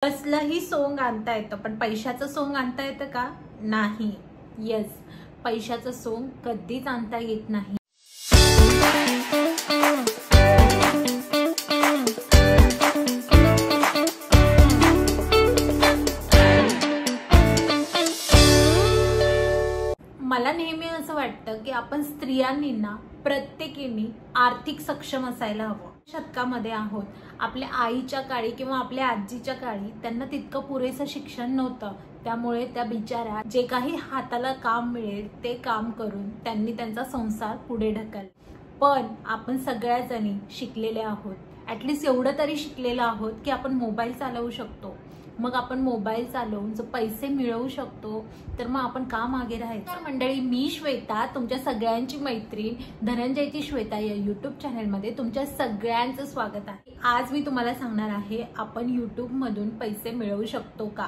कसलंही सोंग आणता येतं, पण पैशाचं सोंग आणता येतं का? नाही. येस, पैशाचं सोंग कधीच आणता येत नाही. मला नेहमी असं वाटतं की आपण स्त्रियांनी ना प्रत्येकीने आर्थिक सक्षम असायला हवं. शतकामध्ये आहोत. आपल्या आईच्या काळी किंवा आपल्या आजीच्या काळी त्यांना तितकं पुरेसं शिक्षण नव्हतं, त्यामुळे त्या बिचाऱ्या जे काही हाताला काम मिळेल ते काम करून त्यांनी त्यांचा संसार पुढे ढकलला. पण आपण सगळ्या जणी शिकलेले आहोत. ॲटलिस्ट एवढं तरी शिकलेलो आहोत की आपण मोबाईल चालवू शकतो. मग आपण मोबाईल चालवून जो पैसे मिळवू शकतो तर मग आपण का मागे राहायचं? तर मंडळी, मी श्वेता, तुमच्या सगळ्यांची मैत्रीण धनंजयची श्वेता या यूट्यूब चॅनलमध्ये तुमच्या सगळ्यांचं स्वागत आहे. आज मी तुम्हाला सांगणार आहे आपण यूट्यूबमधून पैसे मिळवू शकतो का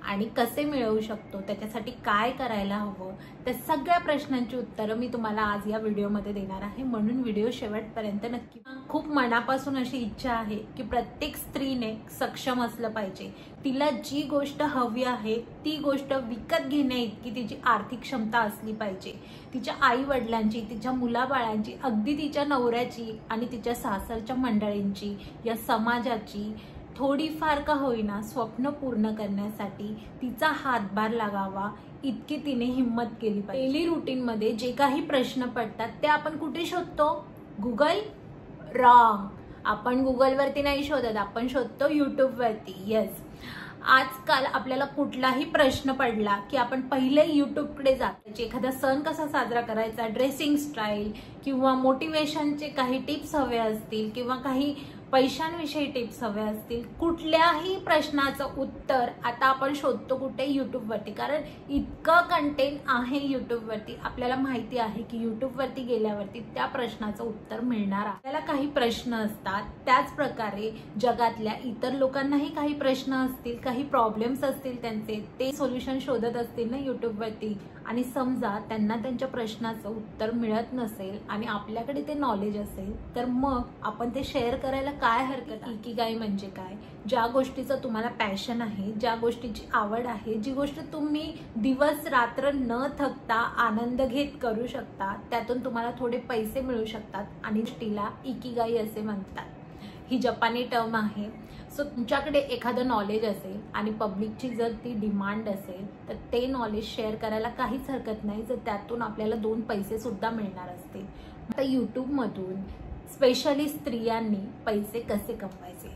आणि कसे मिळवू शकतो, त्याच्यासाठी काय करायला हवं, त्या सगळ्या प्रश्नांची उत्तरं मी तुम्हाला आज या व्हिडिओमध्ये देणार आहे. म्हणून व्हिडिओ शेवटपर्यंत नक्की. खूप मनापासून अशी इच्छा आहे की प्रत्येक स्त्रीने सक्षम असलं पाहिजे. तिला जी गोष्ट हवी आहे ती गोष्ट विकत घेण्या इतकी तिची आर्थिक क्षमता असली पाहिजे. तिच्या आई वडिलांची, तिच्या मुलाबाळांची, अगदी तिच्या नवऱ्याची आणि तिच्या सासरच्या मंडळींची, या समाजाची थोडीफार का होईना स्वप्न पूर्ण करण्यासाठी तिचा हातभार लागावा इतकी तिने हिम्मत केली पाहिजे. डेली रुटीनमध्ये जे काही प्रश्न पडतात ते आपण कुठे शोधतो? गुगल? रॉंग. आपण गुगलवरती नाही शोधत, आपण शोधतो यूट्यूबवरती. येस, आजकाल आपल्याला कुठलाही प्रश्न पडला की आपण पहिले यूट्यूबकडे जातो. एखादा सण कसा साजरा करायचा, ड्रेसिंग स्टाईल किंवा मोटिवेशनचे काही टिप्स हवे असतील किंवा काही पैशांविषयी टिप्स हवे असतील, कुठल्याही प्रश्नाचं उत्तर आता आपण शोधतो कुठे? यूट्यूबवरती. कारण इतकं कंटेंट आहे यूट्यूबवरती. आपल्याला माहिती आहे की यूट्यूबवरती गेल्यावरती त्या प्रश्नाचं उत्तर मिळणार आहे. आपल्याला काही प्रश्न असतात, त्याच प्रकारे जगातल्या इतर लोकांनाही काही प्रश्न असतील, काही प्रॉब्लेम्स असतील त्यांचे, ते सोल्युशन शोधत असतील ना यूट्यूबवरती. आणि समजा त्यांना त्यांच्या प्रश्नाचं उत्तर मिळत नसेल आणि आपल्याकडे ते नॉलेज असेल तर मग आपण ते शेअर करायला काय हरकत? इकिगाई म्हणजे काय? ज्या गोष्टीचं तुम्हाला पॅशन आहे, ज्या गोष्टीची आवड आहे, जी गोष्ट तुम्ही दिवस रात्र न थकता आनंद घेत करू शकता, त्यातून तुम्हाला थोडे पैसे मिळू शकतात आणि तिला इकिगाई असे म्हणतात. ही जपानी टर्म आहे. सो तुमच्याकडे एखादं नॉलेज असेल आणि पब्लिकची जर ती डिमांड असेल तर ते नॉलेज शेअर करायला काहीच हरकत नाही जर त्यातून आपल्याला 2 पैसे सुद्धा मिळणार असतील. आता यूट्यूबमधून स्पेशली स्त्रियांनी पैसे कसे कमवायचे?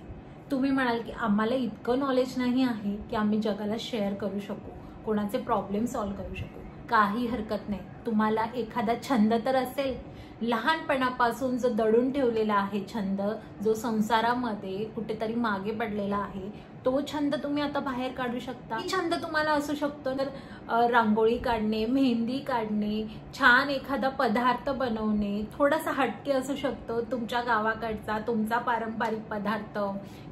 तुम्ही म्हणाल की आम्हाला इतकं नॉलेज नाही आहे की आम्ही जगाला शेअर करू शकू, कोणाचे प्रॉब्लेम सॉल्व्ह करू शकू. काही हरकत नाही. तुम्हाला एखादा छंद तर असेल, लहानपणापासून जो दडून ठेवलेला आहे छंद, जो संसारामध्ये कुठेतरी मागे पडलेला आहे, तो छंद तुम्ही आता बाहेर काढू शकता. छंद तुम्हाला असू शकतो तर रांगोळी काढणे, मेहंदी काढणे, छान एखादा पदार्थ बनवणे, थोडासा हटके असू शकतो तुमच्या गावाकडचा, तुमचा पारंपरिक पदार्थ,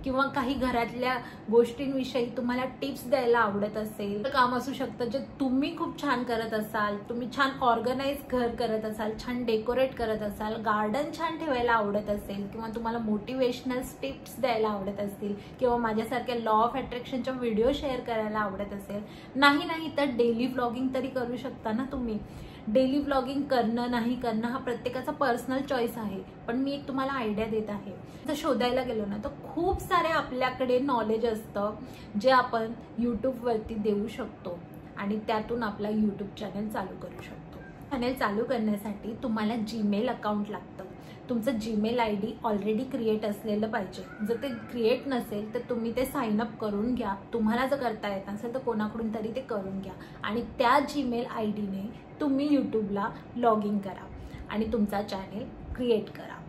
किंवा काही घरातल्या गोष्टींविषयी तुम्हाला टिप्स द्यायला आवडत असेल. काम असू शकतं जे तुम्ही खूप छान करत असाल, तुम्ही छान ऑर्गनाइज घर करत असाल, छान डेकोरेट करत असाल, गार्डन छान ठेवायला आवडत असेल, किंवा तुम्हाला मोटिवेशनल टिप्स द्यायला आवडत असतील, किंवा माझ्यासारख्या लॉ ऑफ अट्रॅक्शनच्या व्हिडिओ शेअर करायला आवडत असेल. नाही तर डेली व्लॉगिंग तरी करू शकता ना तुम्ही. डेली व्लॉगिंग करणं नाही करणं हा प्रत्येकाचा पर्सनल चॉईस आहे, पण मी एक तुम्हाला आयडिया देत आहे. जर शोधायला गेलो ना तर खूप सारे आपल्याकडे नॉलेज असतं जे आपण यूट्यूबवरती देऊ शकतो आणि त्यातून आपला यूट्यूब चॅनल चालू करू शकतो. चॅनल चालू करण्यासाठी तुम्हाला जीमेल अकाउंट लागतं. तुमचं जीमेल ID ऑलरेडी क्रिएट असलेलं पाहिजे. जर ते क्रिएट नसेल तर तुम्ही ते साइन अप करून घ्या. तुम्हाला जर करता येत नसेल तर कोणाकडून तरी ते करून घ्या आणि त्या जीमेल IDने तुम्ही यूट्यूबला लॉग इन करा आणि तुमचा चॅनल क्रिएट करा.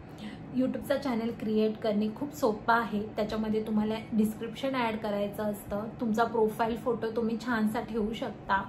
यूट्यूबचा चॅनल क्रिएट करणे खूप सोपं आहे. त्याच्यामध्ये तुम्हाला डिस्क्रिप्शन ॲड करायचं असतं. तुमचा प्रोफाईल फोटो तुम्ही छानसा ठेवू शकता.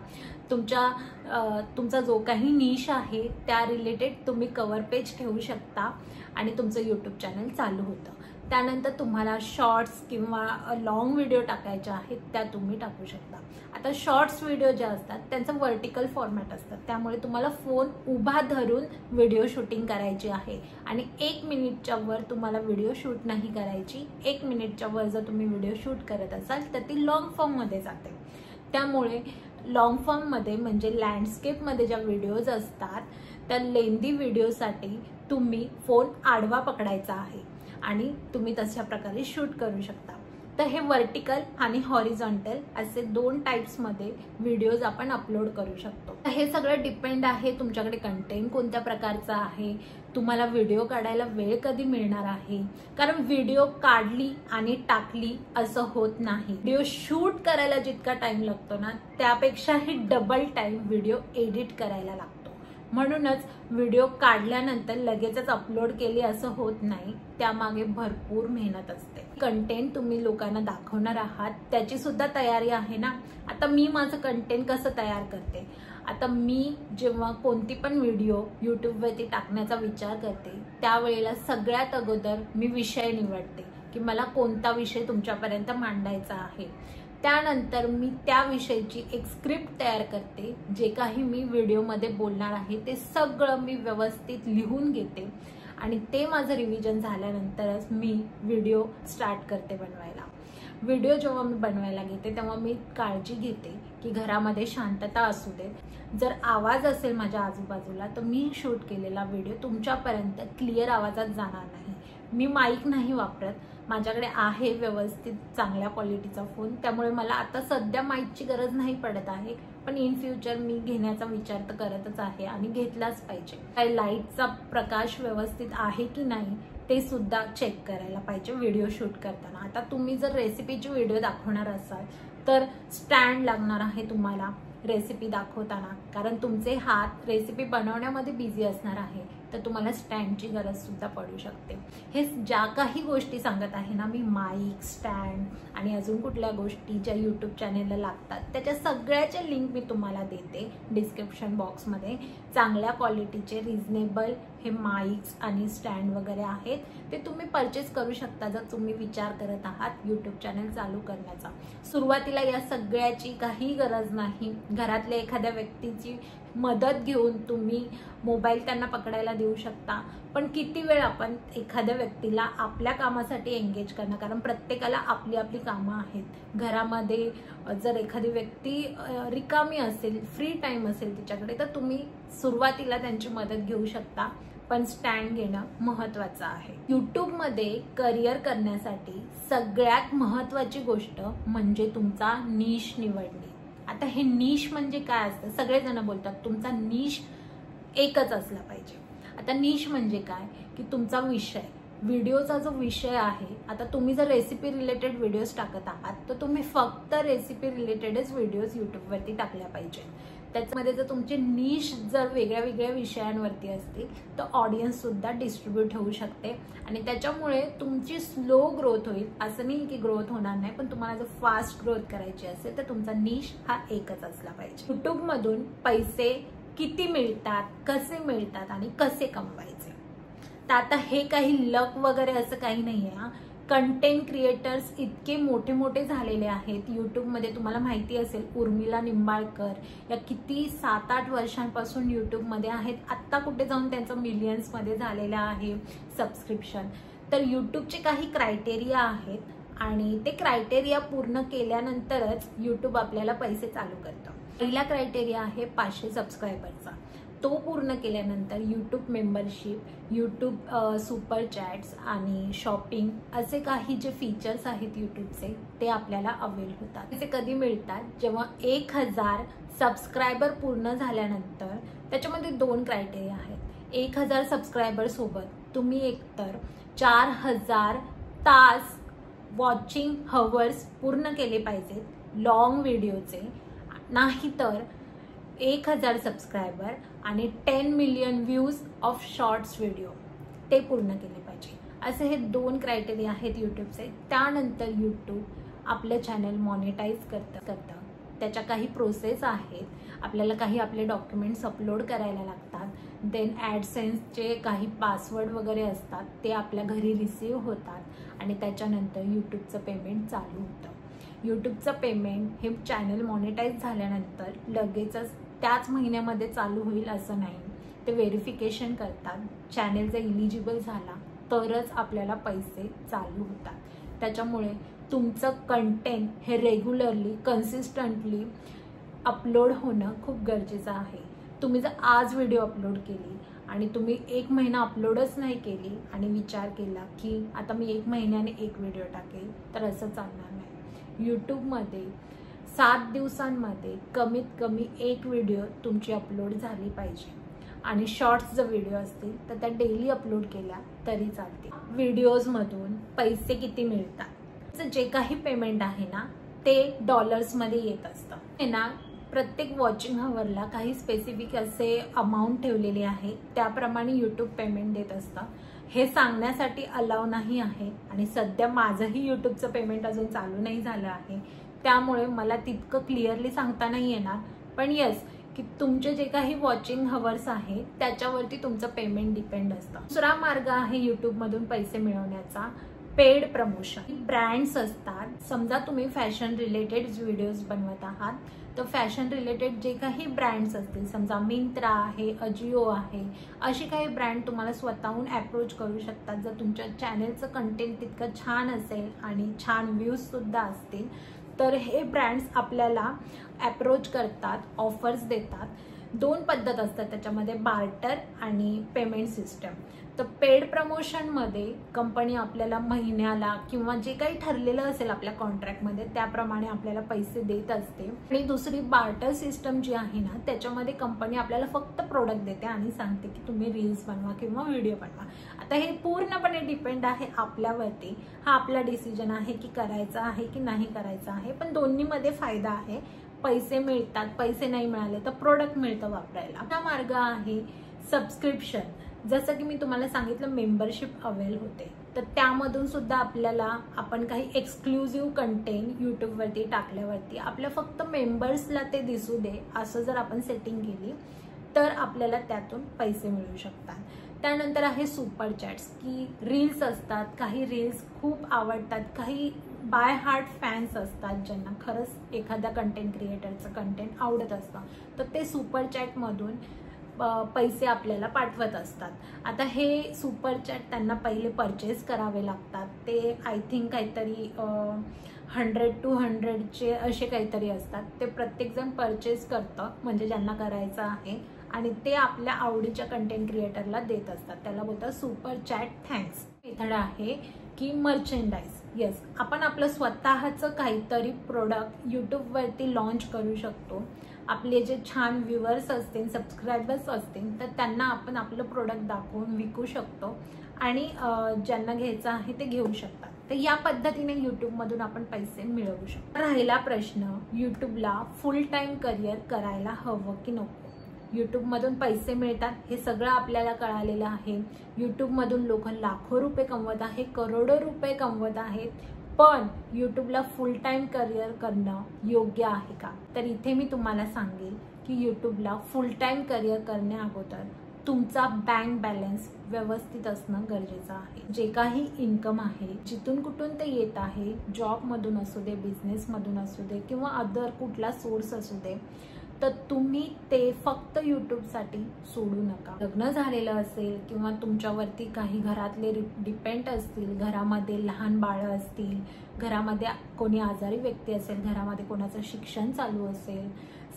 तुमचा जो काही निश आहे त्या रिलेटेड तुम्ही कव्हर पेज ठेवू शकता आणि तुमचं यूट्यूब चॅनल चालू होतं. त्यानंतर तुम्हाला शॉर्ट्स किंवा लॉंग व्हिडिओ टाकायचे आहेत त्या तुम्ही टाकू शकता. आता शॉर्ट्स व्हिडिओ जे असतात त्यांचं व्हर्टिकल फॉर्मॅट असतात, त्यामुळे तुम्हाला फोन उभा धरून व्हिडिओ शूटिंग करायची आहे आणि 1 मिनिटच्या वर तुम्हाला व्हिडिओ शूट नाही करायची. 1 मिनिटच्या वर जर तुम्ही व्हिडिओ शूट करत असाल तर ती लॉंग फॉर्ममध्ये जाते. त्यामुळे लॉंग फॉर्ममध्ये म्हणजे लँडस्केपमध्ये ज्या व्हिडिओज असतात त्या लेंदी व्हिडिओसाठी तुम्ही फोन आडवा पकडायचा आहे आणि तुम्ही तशा प्रकारे शूट करू शकता. तर हे व्हर्टिकल आणि हॉरिझॉन्टल असे 2 टाइप्समध्ये व्हिडिओज आपण अपलोड करू शकतो. हे सगळं डिपेंड आहे तुमच्याकडे कंटेंट कोणत्या प्रकारचा आहे, तुम्हाला व्हिडिओ काढायला वेळ कधी मिळणार आहे. कारण व्हिडिओ काढली आणि टाकली असं होत नाही. व्हिडिओ शूट करायला जितका टाइम लागतो ना त्यापेक्षाही डबल टाइम व्हिडिओ एडिट करायला लागतो. म्हणूनच व्हिडिओ काढल्यानंतर लगेचच अपलोड केली असं होत नाही, त्यामागे भरपूर मेहनत असते. कंटेंट तुम्ही लोकांना दाखवणार आहात त्याची सुद्धा तयारी आहे ना. आता मी माझं कंटेंट कसं तयार करते, आता मी जेव्हा कोणती पण व्हिडिओ यूट्यूबवरती टाकण्याचा विचार करते त्यावेळेला सगळ्यात अगोदर मी विषय निवडते की मला कोणता विषय तुमच्यापर्यंत मांडायचा आहे. त्यानंतर मी त्या विषयीची एक स्क्रिप्ट तयार करते. जे काही मी व्हिडिओमध्ये बोलणार आहे ते सगळं मी व्यवस्थित लिहून घेते आणि ते माझं रिव्हिजन झाल्यानंतरच मी व्हिडिओ स्टार्ट करते बनवायला. व्हिडिओ जेव्हा मी बनवायला घेते तेव्हा मी काळजी घेते की घरामध्ये शांतता असू दे. जर आवाज असेल माझ्या आजूबाजूला तर मी शूट केलेला व्हिडिओ तुमच्यापर्यंत क्लिअर आवाजात जाणार नाही. मी माईक नाही वापरत, माझ्याकडे आहे व्यवस्थित चांगल्या क्वालिटीचा फोन, त्यामुळे मला आता सध्या माईकची गरज नाही पडत आहे. पण इन फ्युचर मी घेण्याचा विचार तर करतच आहे आणि घेतलाच पाहिजे. काही लाईटचा प्रकाश व्यवस्थित आहे की नाही ते सुद्धा चेक करायला पाहिजे व्हिडिओ शूट करताना. आता तुम्ही जर रेसिपीची व्हिडिओ दाखवणार असाल तर स्टँड लागणार आहे तुम्हाला रेसिपी दाखवताना, कारण तुमचे हात रेसिपी बनवण्यामध्ये बिझी असणार आहे तर तुम्हाला स्टँडची गरज सुद्धा पडू शकते. हे ज्या काही गोष्टी सांगत आहे ना मी, माईक, स्टँड आणि अजून कुठल्या गोष्टी ज्या यूट्यूब चॅनेलला लागतात त्याच्या सगळ्याच्या लिंक मी तुम्हाला देते डिस्क्रिप्शन बॉक्समध्ये. चांगल्या क्वालिटीचे रिझनेबल हे माईक्स आणि स्टँड वगैरे आहेत, ते तुम्ही परचेस करू शकता जर तुम्ही विचार करत आहात यूट्यूब चॅनल चालू करण्याचा. सुरुवातीला या सगळ्याची काही गरज नाही. घरातल्या एखाद्या व्यक्तीची मदत घेऊन तुम्ही मोबाईल त्यांना पकडायला देऊ शकता. पण किती वेळ आपण एखाद्या व्यक्तीला आपल्या कामासाठी एंगेज करणं, कारण प्रत्येकाला आपली आपली कामं आहेत. घरामध्ये जर एखादी व्यक्ती रिकामी असेल, फ्री टाइम असेल तिच्याकडे, तर तुम्ही सुरुवातीला त्यांची मदत घेऊ शकता. पण स्टँड घेणं महत्त्वाचं आहे. यूट्यूबमध्ये करिअर करण्यासाठी सगळ्यात महत्त्वाची गोष्ट म्हणजे तुमचा निश निवडणे. आता हे निश म्हणजे काय असतं, सगळेजण बोलतात तुमचा निश एकच असला पाहिजे. आता निश म्हणजे काय की तुमचा विषय, व्हिडिओचा जो विषय आहे. आता तुम्ही जर रेसिपी रिलेटेड व्हिडिओज टाकत आहात तर तुम्ही फक्त रेसिपी रिलेटेडच व्हिडिओज यूट्यूबवरती टाकल्या पाहिजे. त्याच्यामध्ये जर तुमचे निश जर वेगळ्या वेगळ्या विषयांवरती असतील तर ऑडियन्स सुद्धा डिस्ट्रीब्यूट होऊ शकते आणि त्याच्यामुळे तुमची स्लो ग्रोथ होईल. असं नाही की ग्रोथ होणार नाही, पण तुम्हाला जर फास्ट ग्रोथ करायची असेल तर तुमचा निश हा एकच असला पाहिजे. यूट्यूबमधून पैसे किती मिळतात, कसे मिळतात आणि कसे कमवायचे, तर आता हे काही लक वगैरे असं काही नाही आहे. कंटेंट क्रिएटर्स इतके मोठे मोठे झालेले आहेत यूट्यूबमध्ये. तुम्हाला माहिती असेल उर्मिला निंबाळकर या किती 7-8 वर्षांपासून यूट्यूबमध्ये आहेत. आत्ता कुठे जाऊन त्यांचं मिलियन्समध्ये झालेलं आहे सबस्क्रिप्शन. तर यूट्यूबचे काही क्रायटेरिया आहेत आणि ते क्रायटेरिया पूर्ण केल्यानंतरच यूट्यूब आपल्याला पैसे चालू करतं. पहिला क्रायटेरिया आहे 500 सबस्क्रायबरचा. तो पूर्ण केल्यानंतर YouTube membership, YouTube super chats आणि शॉपिंग असे काही जे फीचर्स आहेत यूट्यूबचे ते आपल्याला अवेल होतात. ते कधी मिळतात जेव्हा 1000 सबस्क्रायबर पूर्ण झाल्यानंतर. त्याच्यामध्ये 2 क्रायटेरिया आहेत. 1000 सबस्क्रायबर सोबत तुम्ही एकतर 4000 तास वॉचिंग हवर्स पूर्ण केले पाहिजेत लॉंग व्हिडिओचे, नाहीतर 1000 सबस्क्रायबर आणि 10 million views of shorts video ते पूर्ण केले पाहिजे. असे हे 2 क्रायटेरिया आहेत यूट्यूबचे. त्यानंतर यूट्यूब आपलं चॅनल मॉनिटाईज करतं. त्याच्या काही प्रोसेस आहेत. आपल्याला काही आपले डॉक्युमेंट्स अपलोड करायला लागतात. देन ॲडसेन्सचे काही पासवर्ड वगैरे असतात, ते आपल्या घरी रिसीव होतात आणि त्याच्यानंतर यूट्यूबचं पेमेंट चालू होतं. यूट्यूबचं पेमेंट हे चॅनल मॉनिटाईज झाल्यानंतर लगेचच त्याच महिन्यामध्ये चालू होईल असं नाही. ते व्हेरिफिकेशन करतात. चॅनल जर इलिजिबल झाला तरच आपल्याला पैसे चालू होतात. त्याच्यामुळे तुमचं कंटेंट हे रेग्युलरली कन्सिस्टंटली अपलोड होणं खूप गरजेचं आहे. तुम्ही जर आज व्हिडिओ अपलोड केली आणि तुम्ही 1 महिना अपलोडच नाही केली आणि विचार केला की आता मी 1 महिन्याने एक व्हिडिओ टाकेल, तर असं चालणार नाही. यूट्यूबमध्ये 7 दिवसांमध्ये कमीत कमी एक व्हिडिओ तुमची अपलोड झाली पाहिजे आणि शॉर्ट्स जर व्हिडिओ असतील तर त्या डेली अपलोड केल्या तरी चालते. व्हिडिओजमधून पैसे किती मिळतात, जे काही पेमेंट आहे ना ते डॉलर्समध्ये येत असतं. हे ना प्रत्येक वॉचिंग हवरला काही स्पेसिफिक असे अमाऊंट ठेवलेली आहे, त्याप्रमाणे यूट्यूब पेमेंट देत असतं. हे सांगण्यासाठी अलाव नाही आहे आणि सध्या माझंही यूट्यूबचं पेमेंट अजून चालू नाही झालं आहे, त्यामुळे मला तितकं क्लिअरली सांगता नाही येणार. पण येस, की तुमचे जे काही वॉचिंग हवर्स आहे त्याच्यावरती तुमचं पेमेंट डिपेंड असतं. दुसरा मार्ग आहे यूट्यूबमधून पैसे मिळवण्याचा, पेड प्रमोशन. ब्रँड्स असतात, समजा तुम्ही फॅशन रिलेटेड व्हिडिओज बनवत आहात, तर फॅशन रिलेटेड जे काही ब्रँड्स असतील, समजा मिंत्रा आहे, अजिओ आहे, अशी काही ब्रँड तुम्हाला स्वतःहून अप्रोच करू शकतात. जर तुमच्या चॅनलचं कंटेंट तितकं छान असेल आणि छान व्ह्यूज सुद्धा असतील तर हे ब्रँड्स आपल्याला अप्रोच करतात, ऑफर्स देतात. 2 पद्धत असतात त्याच्यामध्ये, बार्टर आणि पेमेंट सिस्टम. तर पेड प्रमोशनमध्ये कंपनी आपल्याला महिन्याला किंवा जे काही ठरलेलं असेल आपल्या कॉन्ट्रॅक्टमध्ये त्याप्रमाणे आपल्याला पैसे देत असते. आणि दुसरी बार्टर सिस्टम जी आहे ना, त्याच्यामध्ये कंपनी आपल्याला फक्त प्रोडक्ट देते आणि सांगते की तुम्ही रील्स बनवा किंवा व्हिडिओ बनवा. आता हे पूर्णपणे डिपेंड आहे आपल्यावरती. हा आपला डिसिजन आहे की करायचा आहे की नाही करायचा आहे. पण दोन्हीमध्ये फायदा आहे. पैसे मिळतात, पैसे नाही मिळाले तर प्रोडक्ट मिळतं वापरायला. हा मार्ग आहे सबस्क्रिप्शन. जसं की मी तुम्हाला सांगितलं मेंबरशिप अवेल होते, तर त्यामधून सुद्धा आपल्याला आपण काही एक्सक्लुझिव्ह कंटेंट यूट्यूबवरती टाकल्यावरती आपल्या फक्त मेंबर्सला ते दिसू दे असं जर आपण सेटिंग केली तर आपल्याला त्यातून पैसे मिळू शकतात. त्यानंतर आहे सुपर चॅट्स, की रील्स असतात. काही रील्स खूप आवडतात, काही बाय हार्ट फॅन्स असतात ज्यांना खरंच एखाद्या कंटेंट क्रिएटरचं कंटेंट आवडत असतं, तर ते सुपर चॅटमधून पैसे आपल्याला पाठवत असतात. आता हे सुपर चॅट त्यांना पहिले परचेस करावे लागतात. ते आय थिंक काहीतरी 100 to 100चे असे काहीतरी असतात. ते प्रत्येकजण परचेस करतं, म्हणजे ज्यांना करायचं आहे, आणि ते आपल्या आवडीच्या कंटेंट क्रिएटरला देत असतात. त्याला बोलतात सुपर चॅट थँक्स. मेथड आहे की मर्चेंडाईज. येस, आपण आपलं स्वतःचं काहीतरी प्रोडक्ट यूट्यूबवरती लॉन्च करू शकतो. आपले जे छान व्ह्युअर्स असतील, सबस्क्रायबर्स असतील, तर त्यांना आपण आपलं प्रोडक्ट दाखवून विकू शकतो आणि ज्यांना घ्यायचं आहे ते घेऊ शकतात. तर या पद्धतीने यूट्यूबमधून आपण पैसे मिळवू शकतो. राहिला प्रश्न, यूट्यूबला फुल टाइम करिअर करायला हवं की नको. यूट्यूबमधून पैसे मिळतात हे सगळं आपल्याला कळालेलं आहे. यूट्यूबमधून लोक लाखो रुपये कमवत आहेत, करोडो रुपये कमवत आहेत. पण यूट्यूबला फुल टाइम करिअर करणं योग्य आहे का? तर इथे मी तुम्हाला सांगेल की यूट्यूबला फुल टाइम करिअर करण्या अगोदर तुमचा बँक बॅलन्स व्यवस्थित असणं गरजेचं आहे. जे काही इन्कम आहे, जिथून कुठून ते येत आहे, जॉबमधून असू दे, बिझनेसमधून असू दे किंवा अदर कुठला सोर्स असू दे, तर तुम्ही ते फक्त यूट्यूबसाठी सोडू नका. लग्न झालेलं असेल किंवा तुमच्यावरती काही घरातले डिपेंड असतील, घरामध्ये लहान बाळं असतील, घरामध्ये कोणी आजारी व्यक्ती असेल, घरामध्ये कोणाचं शिक्षण चालू असेल,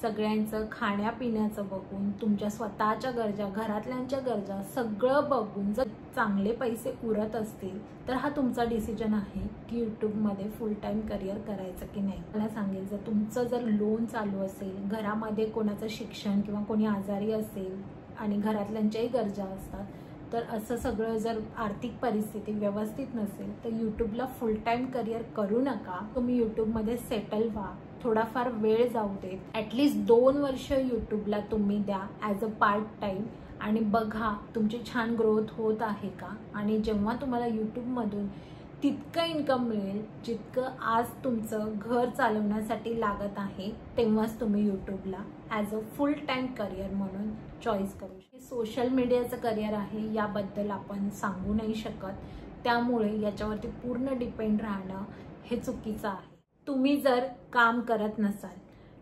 सगळ्यांचं खाण्यापिण्याचं बघून, तुमच्या स्वतःच्या गरजा, घरातल्यांच्या गरजा सगळं बघून जर चांगले पैसे उरत असतील तर हा तुमचा डिसिजन आहे की यूट्यूबमध्ये फुल टाइम करिअर करायचं की नाही. मला सांगेल, जर तुमचं जर लोन चालू असेल, घरामध्ये कोणाचं शिक्षण किंवा कोणी आजारी असेल आणि घरातल्यांच्याही गरजा असतात, तर असं सगळं जर आर्थिक परिस्थिती व्यवस्थित नसेल तर यूट्यूबला फुल टाइम करिअर करू नका. तुम्ही यूट्यूबमध्ये सेटल व्हा, थोडाफार वेळ जाऊ देत. ॲटलिस्ट 2 वर्ष यूट्यूबला तुम्ही द्या ॲज अ पार्ट टाइम आणि बघा तुमची छान ग्रोथ होत आहे का. आणि जेव्हा तुम्हाला यूट्यूबमधून तितकं इन्कम मिळेल जितकं आज तुमचं घर चालवण्यासाठी लागत आहे, तेव्हाच तुम्ही यूट्यूबला as a full time career म्हणून चॉईस करू शकता. सोशल मीडियाचं करिअर आहे याबद्दल आपण सांगू नाही शकत, त्यामुळे याच्यावरती पूर्ण डिपेंड राहणं हे चुकीचं आहे. तुम्ही जर काम करत नसाल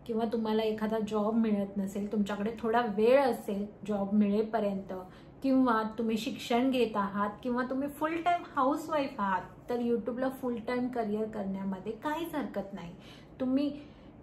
किंवा तुम्हाला एखादा जॉब मिळत नसेल, तुमच्याकडे थोडा वेळ असेल जॉब मिळेपर्यंत, किंवा तुम्ही शिक्षण घेत आहात किंवा तुम्ही फुल टाईम हाऊसवाईफ आहात, तर यूट्यूबला फुल टाईम करिअर करण्यामध्ये काहीच हरकत नाही. तुम्ही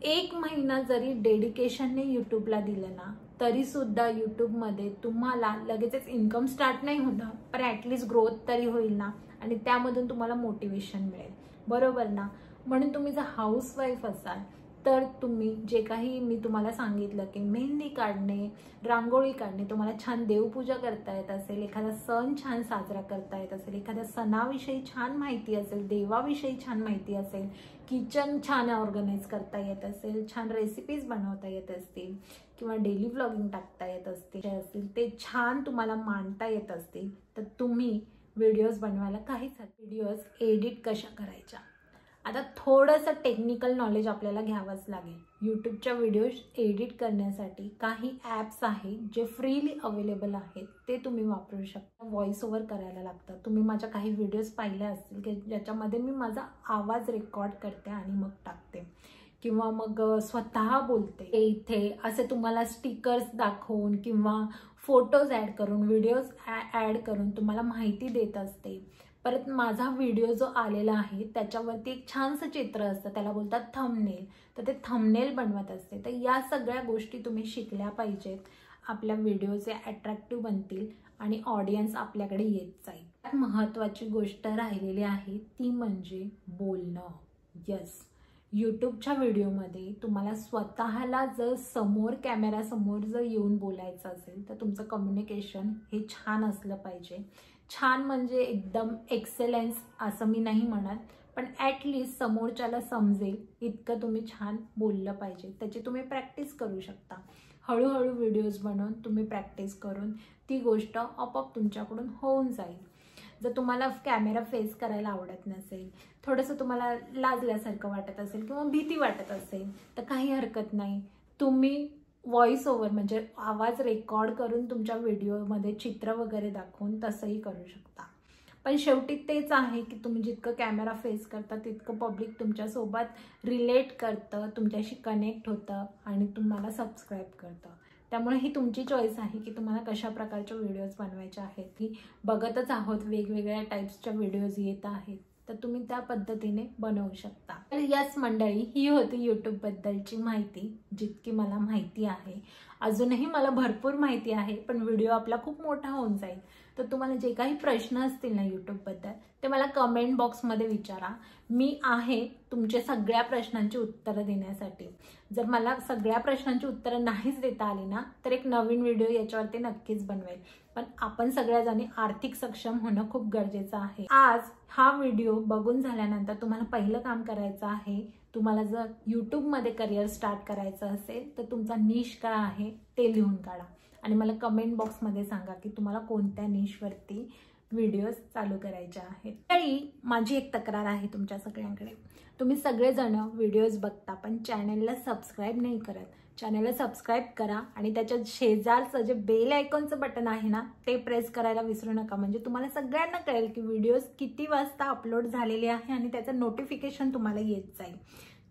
1 महिना जरी डेडिकेशनने यूट्यूबला दिलं ना, तरी सुद्धा यूट्यूबमध्ये तुम्हाला लगेचच इन्कम स्टार्ट नाही होणार, पण ॲटलिस्ट ग्रोथ तरी होईल ना, आणि त्यामधून तुम्हाला मोटिवेशन मिळेल, बरोबर ना. म्हणून तुम्ही जर हाऊसवाईफ असाल तर तुम्ही जे काही मी तुम्हाला सांगितलं की मेहंदी काढणे, रांगोळी काढणे, तुम्हाला छान देवपूजा करता येत असेल, एखादा सण छान साजरा करता येत असेल, एखाद्या सणाविषयी छान माहिती असेल, देवाविषयी छान माहिती असेल, किचन छान ऑर्गनाईज करता येत असेल, छान रेसिपीज बनवता येत असतील, किंवा डेली व्लॉगिंग टाकता येत असतील, ते छान तुम्हाला मांडता येत असतील, तर तुम्ही व्हिडिओज बनवायला काहीच व्हिडिओज एडिट कशा करायच्या. आता थोडंसं टेक्निकल नॉलेज आपल्याला घ्यावंच लागेल. यूट्यूबच्या व्हिडिओज एडिट करण्यासाठी काही ॲप्स आहेत जे फ्रीली अवेलेबल आहेत, ते तुम्ही वापरू शकता. व्हॉइस ओव्हर करायला लागतं. तुम्ही माझ्या काही व्हिडिओज पाहिल्या असतील की ज्याच्यामध्ये मी माझा आवाज रेकॉर्ड करते आणि मग टाकते, किंवा मग स्वतः बोलते. इथे असे तुम्हाला स्टिकर्स दाखवून किंवा फोटोज ॲड करून, व्हिडिओज ॲड करून तुम्हाला माहिती देत असते. परत माझा व्हिडिओ जो आलेला आहे त्याच्यावरती एक छानसं चित्र असतं, त्याला बोलतात थंबनेल, तर ते थंबनेल बनवत असते. तर या सगळ्या गोष्टी तुम्ही शिकल्या पाहिजेत. आपल्या व्हिडिओचे अट्रॅक्टिव्ह बनतील आणि ऑडियन्स आपल्याकडे येत जाईल. महत्त्वाची गोष्ट राहिलेली आहे ती म्हणजे बोलणं. यस, यूट्यूबच्या व्हिडिओमध्ये तुम्हाला स्वतःला जर समोर कॅमेरासमोर जर येऊन बोलायचं असेल तर तुमचं कम्युनिकेशन हे छान असलं पाहिजे. छान म्हणजे एकदम एक्सेलन्स असं मी नाही म्हणत, पण ॲटलिस्ट समोरच्याला समजेल इतकं तुम्ही छान बोललं पाहिजे. त्याची तुम्ही प्रॅक्टिस करू शकता. हळूहळू व्हिडिओज बनवून तुम्ही प्रॅक्टिस करून ती गोष्ट आपोआप तुमच्याकडून होऊन जाईल. जर तुम्हाला कॅमेरा फेस करायला आवडत नसेल, थोडंसं तुम्हाला लाजल्यासारखं वाटत असेल किंवा भीती वाटत असेल, तर काही हरकत नाही. तुम्ही व्हॉइस ओव्हर म्हणजे आवाज रेकॉर्ड करून तुमच्या व्हिडिओमध्ये चित्र वगैरे दाखवून तसंही करू शकता. पण शेवटी तेच आहे की तुम्ही जितकं कॅमेरा फेस करता तितकं पब्लिक तुमच्यासोबत रिलेट करतं, तुमच्याशी कनेक्ट होतं आणि तुम्हाला सबस्क्राईब करतं. त्यामुळे ही तुमची चॉईस आहे की तुम्हाला कशा प्रकारच्या व्हिडिओज बनवायचे आहेत. की बघतच आहोत वेगवेगळ्या टाईप्सच्या व्हिडिओज येत आहेत, तर तुम्ही त्या पद्धतीने बनवू शकता. तर यस मंडळी, ही होती यूट्यूबबद्दलची माहिती, जितकी मला माहिती आहे. अजूनही मला भरपूर माहिती आहे, पण व्हिडिओ आपला खूप मोठा होऊन जाईल. तर तुम्हाला जे काही प्रश्न असतील ना यूट्यूबबद्दल, ते मला कमेंट बॉक्समध्ये विचारा. मी आहे तुमच्या सगळ्या प्रश्नांची उत्तरं देण्यासाठी. जर मला सगळ्या प्रश्नांची उत्तरं नाहीच देता आली ना, तर एक नवीन व्हिडिओ याच्यावरती नक्कीच बनवेल. पण आपण सगळ्याजणी आर्थिक सक्षम होणं खूप गरजेचं आहे. आज हा व्हिडिओ बघून झाल्यानंतर तुम्हाला पहिलं काम करायचं आहे, तुम्हाला जर यूट्यूबमध्ये करिअर स्टार्ट करायचं असेल तर तुमचा निश काय आहे ते लिहून काढा आणि मला कमेंट बॉक्समध्ये सांगा की तुम्हाला कोणत्या निशवरती व्हिडिओज चालू करायचे आहेत. तरी माझी एक तक्रार आहे तुमच्या सगळ्यांकडे. तुम्ही सगळेजण व्हिडिओज बघता पण चॅनलला सबस्क्राईब नाही करत. चॅनलला सबस्क्राईब करा आणि त्याच्या शेजारचं जे बेल आयकॉनचं बटन आहे ना, ते प्रेस करायला विसरू नका. म्हणजे तुम्हाला सगळ्यांना कळेल की व्हिडिओज किती वाजता अपलोड झालेले आहे आणि त्याचं नोटिफिकेशन तुम्हाला येत जाईल.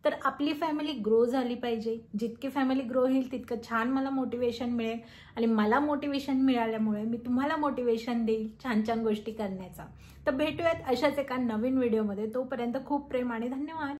तर आपली फॅमिली ग्रो झाली पाहिजे. जितकी फॅमिली ग्रो होईल तितकं छान मला मोटिवेशन मिळेल आणि मला मोटिवेशन मिळाल्यामुळे मी तुम्हाला मोटिवेशन देईल छान छान गोष्टी करण्याचा. तर भेटूयात अशाच एका नवीन व्हिडिओमध्ये. तोपर्यंत खूप प्रेम आणि धन्यवाद.